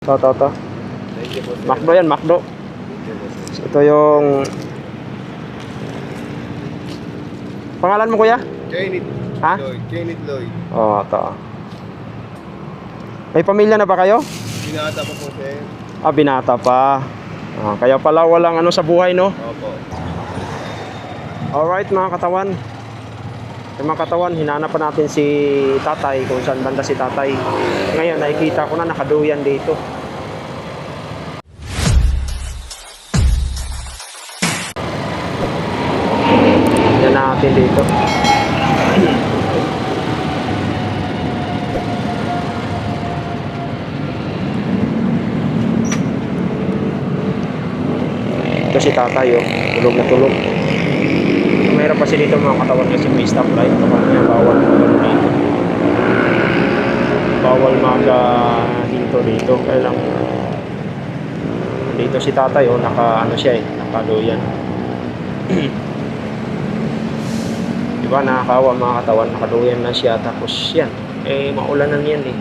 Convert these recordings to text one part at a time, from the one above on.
To. Thank you po, sir. Macdo yan, Macdo. Thank you po, sir. Ito yung... Pangalan mo, kuya? Kenneth Ha? Lloyd. Kenneth Lloyd. Oo, ito. May pamilya na ba kayo? Binata pa po, sir. Ah, binata pa. Kaya pala walang ano sa buhay, no? Opo. Alright, mga katawan. Yung mga katawan, hinanap pa natin si tatay, kung saan banda si tatay. Ngayon, nakikita ko na nakaduyan dito. Yan natin dito. Ito si tatay, oh. Tulog na tulog. Mayroon pa dito mga katawan kasi may stoplight. Kaya bawal dito. Bawal hinto dito. Kaya lang dito si tatay, oh, naka ano siya, nakaduyan. Diba, nakakawa mga katawan, nakaduyan na siya. Tapos yan, maulanan yan eh.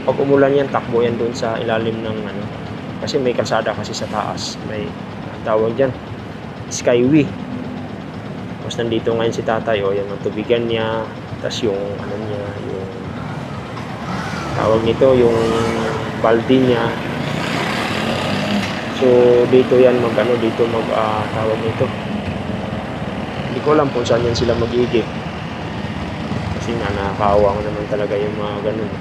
Pag umulan yan, takbo yan doon sa ilalim ng ano. Kasi may kalsada kasi sa taas. May tawag dyan, skyway. Tapos nandito ngayon si tatay, o yung tubigan niya, tapos yung ano niya, yung tawag nito, yung balde niya. So dito yan tawag nito. Hindi ko alam kung saan yan sila mag-igip. Kasi nga nakakaawa ko naman talaga yung mga ganun.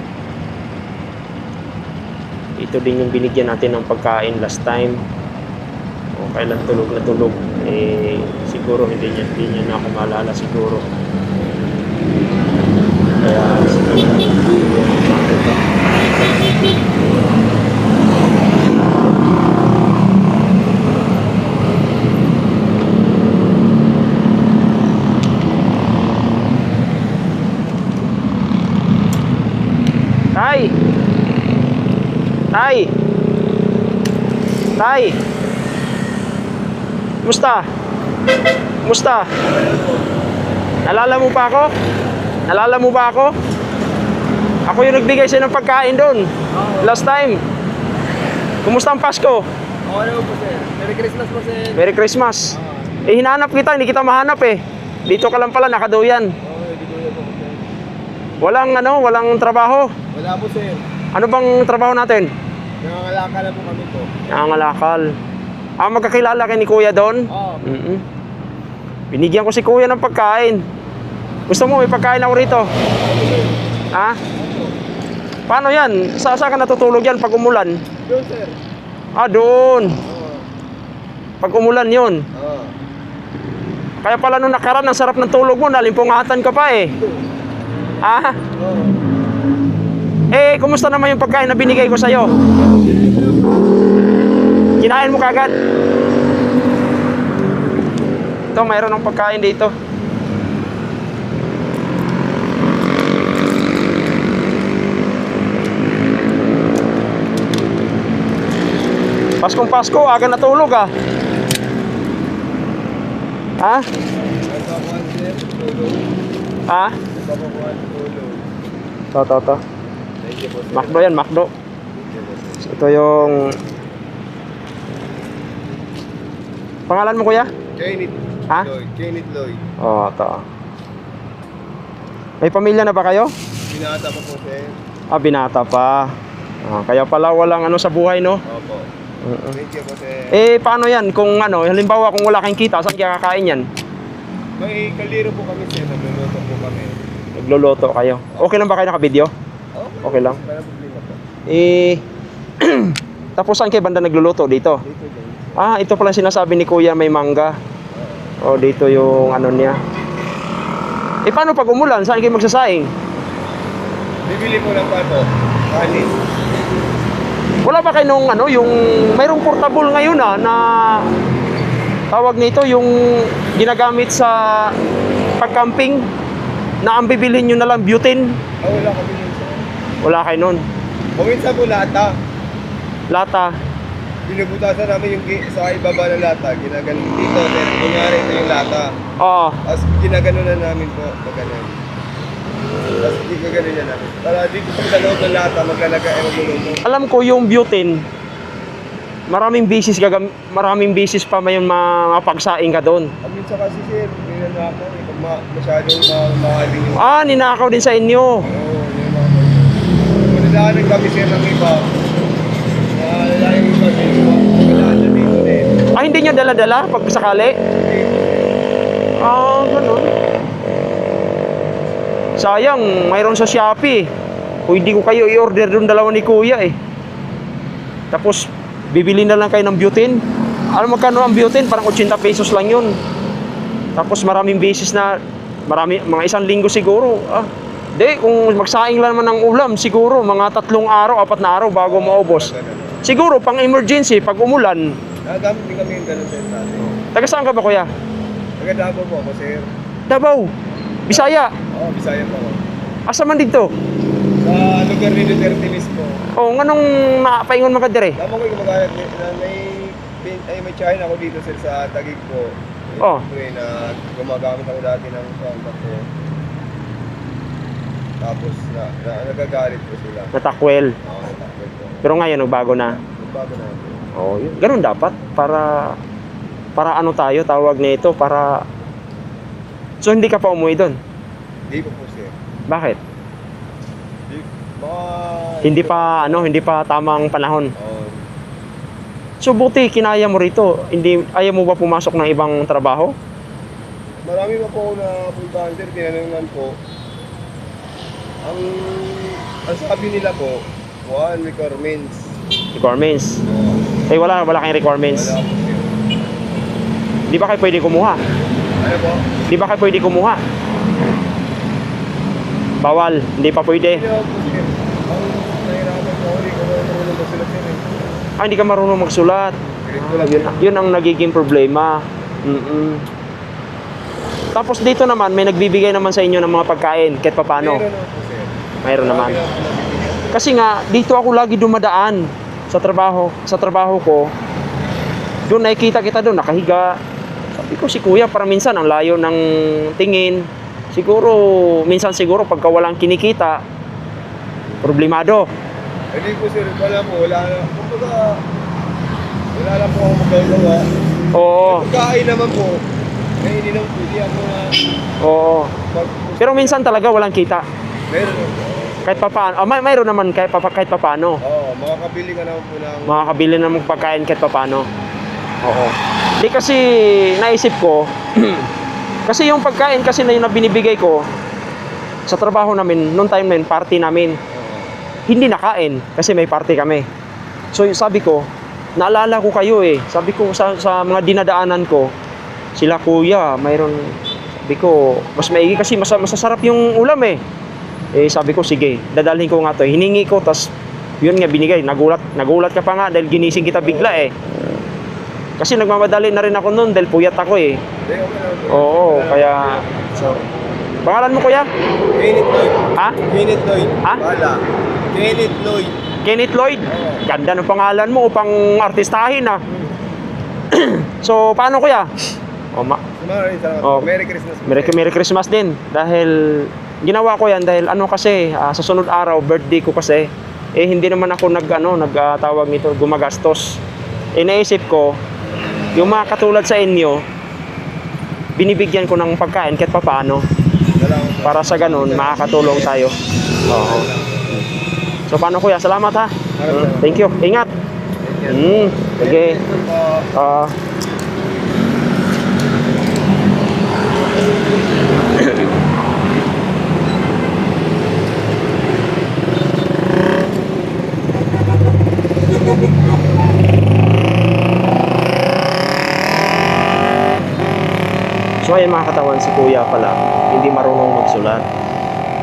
Ito din yung binigyan natin ng pagkain last time. O kailan tulog na tulog, siguro hindi niya na ako maalala siguro. Kaya Tay! Musta? Nalala mo ba ako? Ako yung nagbigay sa'yo ng pagkain doon. Last time. Kumusta ang Pasko? Okay po, sir. Merry Christmas po, sir. Merry Christmas. Hinanap kita, hindi kita mahanap eh. Dito ka lang pala, nakaduyan. Okay, dito po, sir. Walang trabaho. Wala po, sir. Ano bang trabaho natin? Nangangalakal na po kami po. Nangangalakal. Magkakilala kayo ni kuya doon? Oo. Binigyan ko si kuya ng pagkain. Gusto mo may pagkain ako rito? Ha? Paano yan? Saan ka natutulog yan pag umulan? Doon, sir. Doon. Oo. Pag umulan yun. Oo. Kaya pala nung nakaraan, ang sarap ng tulog mo, nalimpungatan ka pa eh. Ha? Oo. Kumusta naman yung pagkain na binigay ko sa'yo? Kinain mo kagad? Ito, mayroon ng pagkain dito. Paskong Pasko, aga natulog ah. Ha? Nagpapakuhan, sir. Tulog. Ha? Nagpapakuhan, tulog. To. Thank you po, sir. Macdo yan, Macdo. Thank you po, sir. Ito yung... Pangalan mo, kuya? Kenneth Ha? Lloyd. Kenneth Lloyd. Oo, ito. May pamilya na ba kayo? Binata pa po, sir. Binata pa. Kaya pala walang ano sa buhay, no? Opo. Thank you po, sir. Paano yan? Kung halimbawa kung wala kayong kita, saan kaya kakain yan? May kaliro po kami, sir. Nagluluto po kami. Nagluluto kayo. Okay lang ba kayo naka-video? Okay lang. Wala problema po. Tapos saan kayo banda nagluluto? Dito? Dito, dito. Ito pala sinasabi ni kuya, may mangga. Dito yung ano niya. Paano pag umulan? Saan kayo magsasaing? Bibili mo lang pa po. Kanin. Wala ba kayo nung yung mayroong portable ngayon na tawag nito, yung ginagamit sa pag-camping na ang bibilhin nyo na lang butane? Wala kami yun, sir. Wala kayo nun. Kuminsan po lata. Lata. Binubutasan namin yung sa ibaba ng lata. Ginaganon dito. Kunyari ito yung lata. Oo. Tapos ginaganon na namin po. Pagkanan. Tapos hindi ko ganun yan. Para dito sa loob ng lata, maglalaga ay magluluto. Alam ko yung butane, maraming beses pa may mapagsaing ka doon. Minsan kasi sir, ganyan na ako. Kung masyadong mahaling yung... Ah, ninakaw din sa inyo. Oo, yun ako. Kung nadaanan kami sir ng iba, naalala yung iba sa iba, nadaan na dito din. Ah, hindi niya dala-dala pag sakali? Ah, ganun. Sayang, mayroon sa Shopee. Pwede ko kayo i-order doon dalawa ni Kuya eh. Tapos, bibili na lang kayo ng butane. Alam mo magkano ang butane? Parang 80 pesos lang yun. Tapos maraming beses na, mga 1 linggo siguro. Ah, di, kung magsaing lang naman ng ulam, siguro mga 3 araw, 4 na araw bago maubos. Siguro, pang emergency, pag umulan. Nagamit din kami yung ganun sa natin. Taga saan ka ba, Kuya? Taga-Davao po ako sir. Davao. Bisaya. Oo, Bisaya po ako. Asa man dito? Sa lugar ni Duterte mismo. Oh, nganong napaingon man ka dire? Tama ko yung mag-aayat na may tsahin ako dito sir sa Taguig po. Oh. Na gumagamit ako dati ng contact ko. Tapos nagagalit po sila. Natakwel. Oo, natakwil po. Pero ngayon nagbago na. Bago na ako. Oh, yun. Ganun dapat para ano tayo tawag nito para so hindi ka pa umuwi doon. Hindi ko po sir. Bakit? Hindi pa tamang panahon. Oo. So buti kinaya mo rito. Hindi ayaw mo ba pumasok ng ibang trabaho? Marami pa po ako na puntahan sir, tinanungan po. Ang sabi nila po, one requirements. Requirements. Eh wala kayong requirements. Wala po sir. Di ba kayo pwede kumuha? Ano po? Di ba kayo pwede kumuha? Bawal, hindi pa pwede. Hindi ako po sir. Ang nahirapan po ako, hindi ko marunong magsulat sir. Ah, hindi ka marunong magsulat. Yun ang nagiging problema. Tapos dito naman, may nagbibigay naman sa inyo ng mga pagkain, kahit papano. Meron naman po sir. Mayroon naman. Marami po nabibigyan. Kasi nga, dito ako lagi dumadaan sa trabaho ko. Doon nakikita kita doon, nakahiga. Sabi ko si Kuya, para minsan ang layo ng tingin. Minsan siguro pagka walang kinikita, problemado. Hindi po sir, wala na. Kumbaga, wala na po akong magagawa. Oo, Pagkain naman po, hindi naman po, hindi ako na oo. Pero minsan talaga walang kita. meron naman po. Kahit papaano. Mayroon naman kahit papaano. Oo, makakabili ka naman po ng... Makakabili ng pagkain kahit papaano. Oo. Di kasi naisip ko, kasi yung pagkain kasi na yung binibigay ko sa trabaho namin, noong time na yun, party namin, hindi nakain kasi may party kami. So sabi ko, naalala ko kayo eh. Sabi ko sa mga dinadaanan ko, sila Kuya, mayroon, sabi ko, mas maigi kasi masasarap yung ulam eh. Eh sabi ko, sige, dadalhin ko nga to. Hiningi ko, tas yun nga binigay. Nagulat ka pa nga dahil ginising kita bigla eh. Kasi nagmamadali na rin ako noon dahil puyat ako eh. Hindi, okay naman po. Oo, kaya... So, pangalan mo Kuya? Kenneth Lloyd. Ha? Kenneth Lloyd. Ha? Wala. Kenneth Lloyd. Kenneth Lloyd? Oo. Ganda ng pangalan mo upang artistahin ah. So, paano Kuya? Maraming salamat Oh. po. Merry Christmas po. Merry Christmas din. Dahil ginawa ko yan dahil ano kasi, sa sunod araw, birthday ko kasi, eh hindi naman ako nagtawag nito, gumagastos. Eh naisip ko, yung mga katulad sa inyo, binibigyan ko ng pagkain kahit papaano. Salamat po. Para sa ganun, makakatulong tayo. Oo. So paano Kuya? Salamat ha. Thank you. Ingat. Sige. So ayun mga katawan, si Kuya pala, hindi marunong magsulat.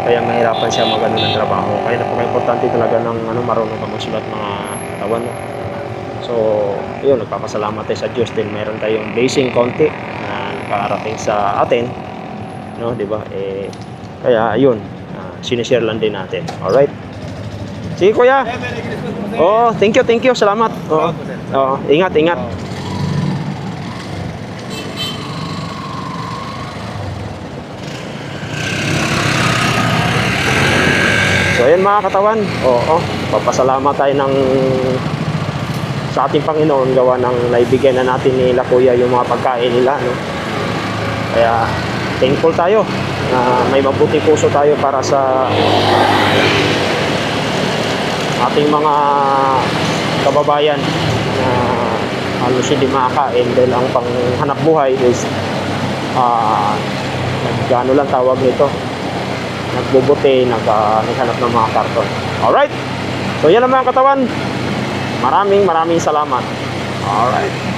Kaya mahirapan siya magano ng trabaho. Kaya napaka-importante talaga ng marunong ka magsulat mga katawan. No? So, yun, nagpapasalamat tayo sa Diyos din. Meron tayong blessing konti na nakarating sa atin. No, di ba? Eh, kaya yun, sinishare lang din natin. Alright? Sige Kuya. Merry Christmas po sir. Oh, thank you. Salamat. Oh. Salamat po, sir. Oh, ingat. So ayan mga katawan, oo, papasalamat tayo sa ating Panginoon gawa ng naibigay na natin nila kuya yung mga pagkain nila, no? Kaya thankful tayo na may mabuting puso tayo para sa ating mga kababayan na halos hindi makakain dahil ang panghanap buhay is nagano lang tawag nito, nagbubuti, naghanap ng mga karton. Alright, so yan ang mga katawan, maraming salamat. Alright.